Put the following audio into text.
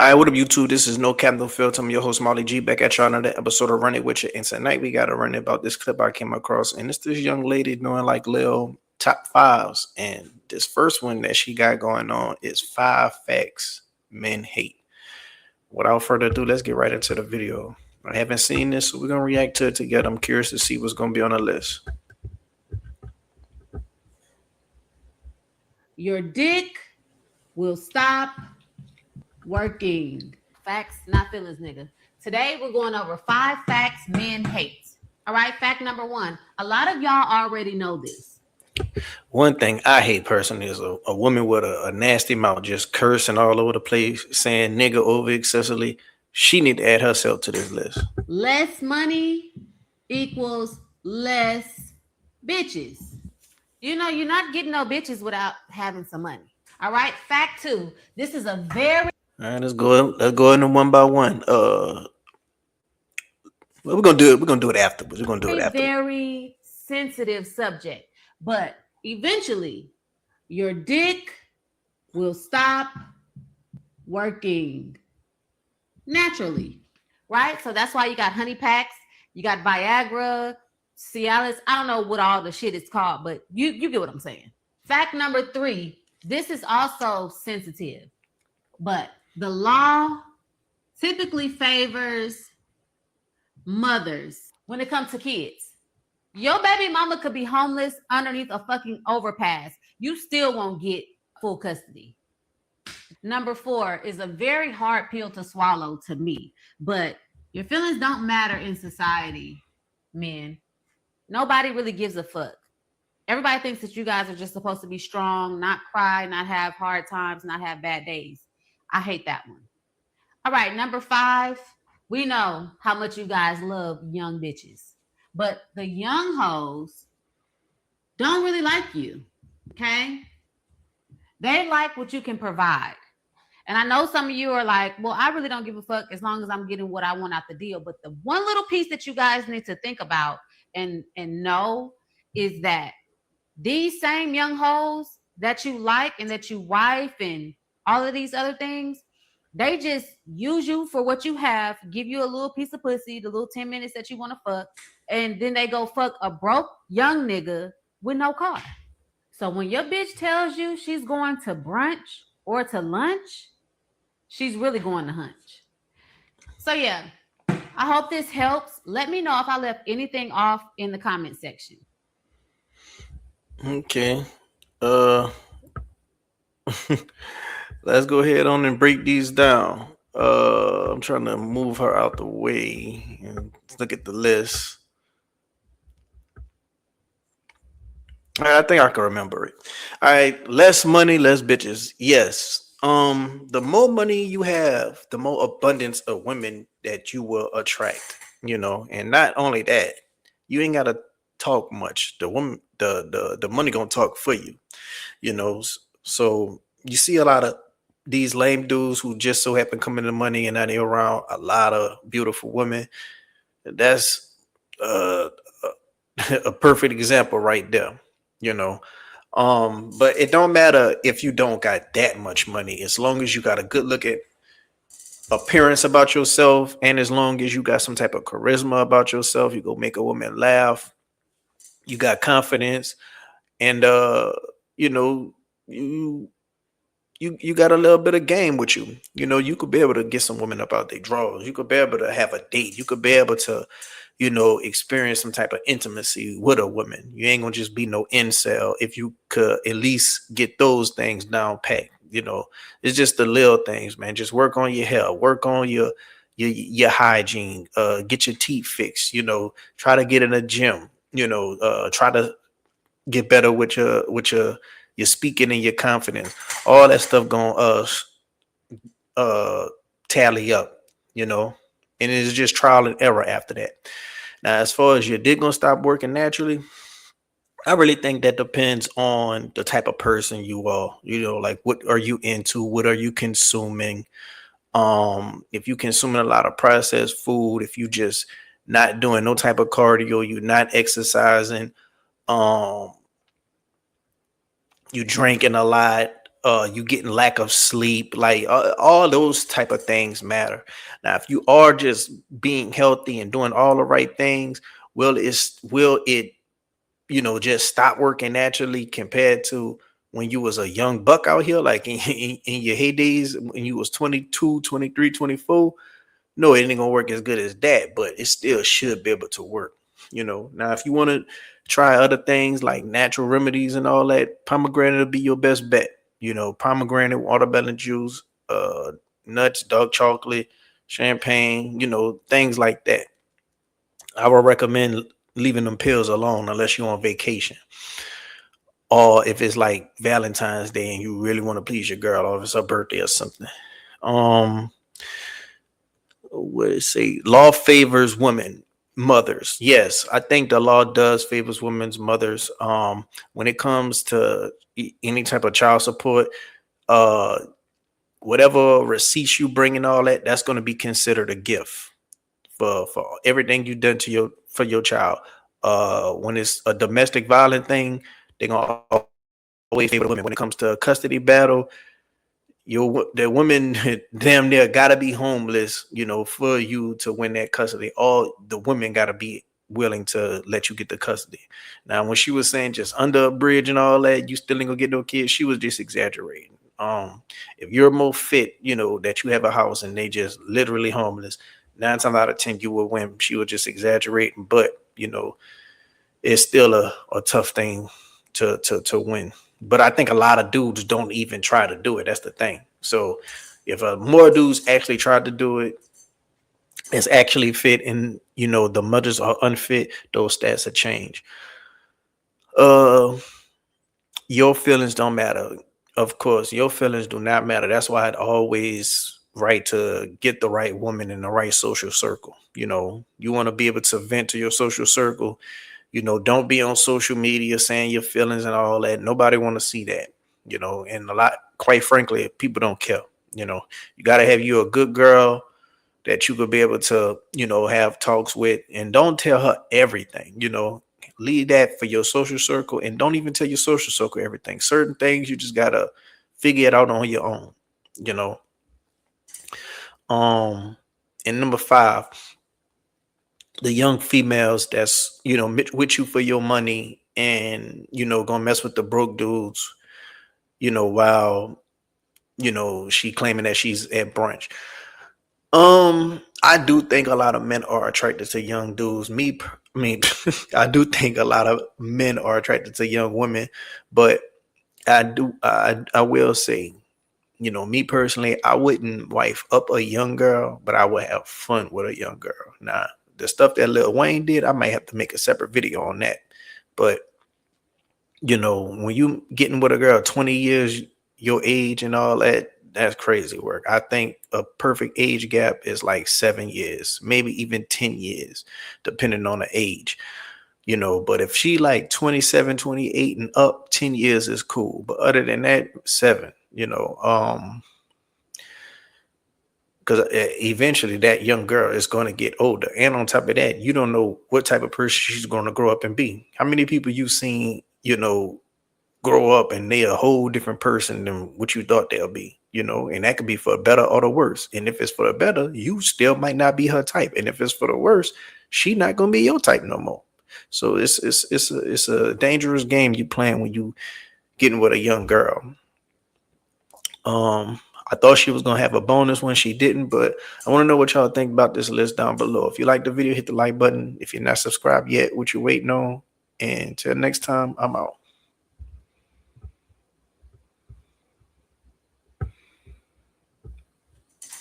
All right, what up, YouTube? This is No Cap No Filter. I'm your host, Molly G, back at y'all another episode of Run It With You. And tonight we got to run it about this clip I came across. And it's this young lady doing like little top fives. And this first one that she got going on is 5 facts men hate. Without further ado, let's get right into the video. I haven't seen this, so we're going to react to it together. I'm curious to see what's going to be on the list. Your dick will stop working. Facts, not feelings, nigga. Today we're going over 5 facts men hate. All right, fact number 1. A lot of y'all already know this. One thing I hate personally is a woman with a nasty mouth just cursing all over the place, saying nigga over excessively. She need to add herself to this list. Less money equals less bitches. You know, you're not getting no bitches without having some money. All right, fact 2. This is a very... All right, let's go into one by one. We're gonna do it afterwards. We're gonna do it after. Very sensitive subject, but eventually your dick will stop working naturally, right? So that's why you got honey packs, you got Viagra, Cialis. I don't know what all the shit is called, but you get what I'm saying. Fact number 3. This is also sensitive, but the law typically favors mothers when it comes to kids. Your baby mama could be homeless underneath a fucking overpass. You still won't get full custody. Number 4 is a very hard pill to swallow to me, but your feelings don't matter in society, men. Nobody really gives a fuck. Everybody thinks that you guys are just supposed to be strong, not cry, not have hard times, not have bad days. I hate that one. All right, number 5. We know how much you guys love young bitches, but the young hoes don't really like you, okay? They like what you can provide. And I know some of you are like, well, I really don't give a fuck as long as I'm getting what I want out the deal. But the one little piece that you guys need to think about and know is that these same young hoes that you like and that you wife and all of these other things, they just use you for what you have, give you a little piece of pussy, the little 10 minutes that you want to fuck, and then they go fuck a broke young nigga with no car. So when your bitch tells you she's going to brunch or to lunch, she's really going to hunch. So yeah, I hope this helps. Let me know if I left anything off in the comment section. Okay. Let's go ahead on and break these down. I'm trying to move her out the way and look at the list. I think I can remember it. All right, less money, less bitches. Yes. The more money you have, the more abundance of women that you will attract. And not only that, you ain't gotta talk much. The woman, the money gonna talk for you. So you see a lot of these lame dudes who just so happen come into money and now they're around a lot of beautiful women. That's a perfect example right there. But it don't matter if you don't got that much money, as long as you got a good look at appearance about yourself, and as long as you got some type of charisma about yourself, you go make a woman laugh, you got confidence, and you got a little bit of game with you. You could be able to get some women up out their drawers. You could be able to have a date. You could be able to experience some type of intimacy with a woman. You ain't gonna just be no incel if you could at least get those things down packed. It's just the little things, man. Just work on your hair, work on your hygiene, get your teeth fixed, try to get in a gym, try to get better with your speaking and your confidence. All that stuff gonna tally up, and it's just trial and error after that. Now, as far as your dick gonna stop working naturally, I really think that depends on the type of person you are. Like what are you into? What are you consuming? If you consuming a lot of processed food, if you just not doing no type of cardio, you're not exercising, you drinking a lot, you getting lack of sleep, like all those type of things matter. Now, if you are just being healthy and doing all the right things, will it just stop working naturally compared to when you was a young buck out here, like in your heydays when you was 22, 23, 24? No, it ain't gonna work as good as that, but it still should be able to work. Now if you want to try other things like natural remedies and all that, pomegranate will be your best bet. Pomegranate, watermelon juice, nuts, dark chocolate, champagne, things like that. I would recommend leaving them pills alone unless you're on vacation, or if it's like Valentine's Day and you really want to please your girl, or if it's her birthday or something. um what it say? Law favors women mothers. Yes, I think the law does favors women's mothers. When it comes to any type of child support, uh whatever receipts you bring and all that, that's going to be considered a gift for everything you've done to your child. When it's a domestic violent thing, they're gonna always favor the women. When it comes to a custody battle, the women damn near gotta be homeless, for you to win that custody. All the women gotta be willing to let you get the custody. Now, when she was saying just under a bridge and all that, you still ain't gonna get no kids, she was just exaggerating. If you're more fit, that you have a house and they just literally homeless, 9 times out of 10 you will win. She was just exaggerating, but it's still a tough thing to win. But I think a lot of dudes don't even try to do it. That's the thing. So if more dudes actually tried to do it, it's actually fit, and the mothers are unfit, those stats will change. Your feelings don't matter. Of course, your feelings do not matter. That's why I'd always right to get the right woman in the right social circle. You want to be able to vent to your social circle. Don't be on social media saying your feelings and all that. Nobody want to see that. And quite frankly, people don't care. You got to have you a good girl that you could be able to, have talks with, and don't tell her everything. Leave that for your social circle, and don't even tell your social circle everything. Certain things you just gotta figure it out on your own. you know and number 5, the young females that's with you for your money, and gonna mess with the broke dudes, while she claiming that she's at brunch. I do think a lot of men are attracted to young dudes. I mean, I do think a lot of men are attracted to young women, but I will say, me personally, I wouldn't wife up a young girl, but I would have fun with a young girl. Now, the stuff that Lil Wayne did, I might have to make a separate video on that. But when you getting with a girl 20 years your age and all that, that's crazy work. I think a perfect age gap is like 7 years, maybe even 10 years, depending on the age. But if she like 27, 28 and up, 10 years is cool. But other than that, 7, because eventually that young girl is going to get older. And on top of that, you don't know what type of person she's going to grow up and be. How many people you've seen, grow up and they're a whole different person than what you thought they'll be, and that could be for the better or the worse. And if it's for the better, you still might not be her type. And if it's for the worse, she not going to be your type no more. So it's a dangerous game you playing when you getting with a young girl. I thought she was going to have a bonus when she didn't, but I want to know what y'all think about this list down below. If you like the video, hit the like button. If you're not subscribed yet, what you waiting on? And till next time, I'm out.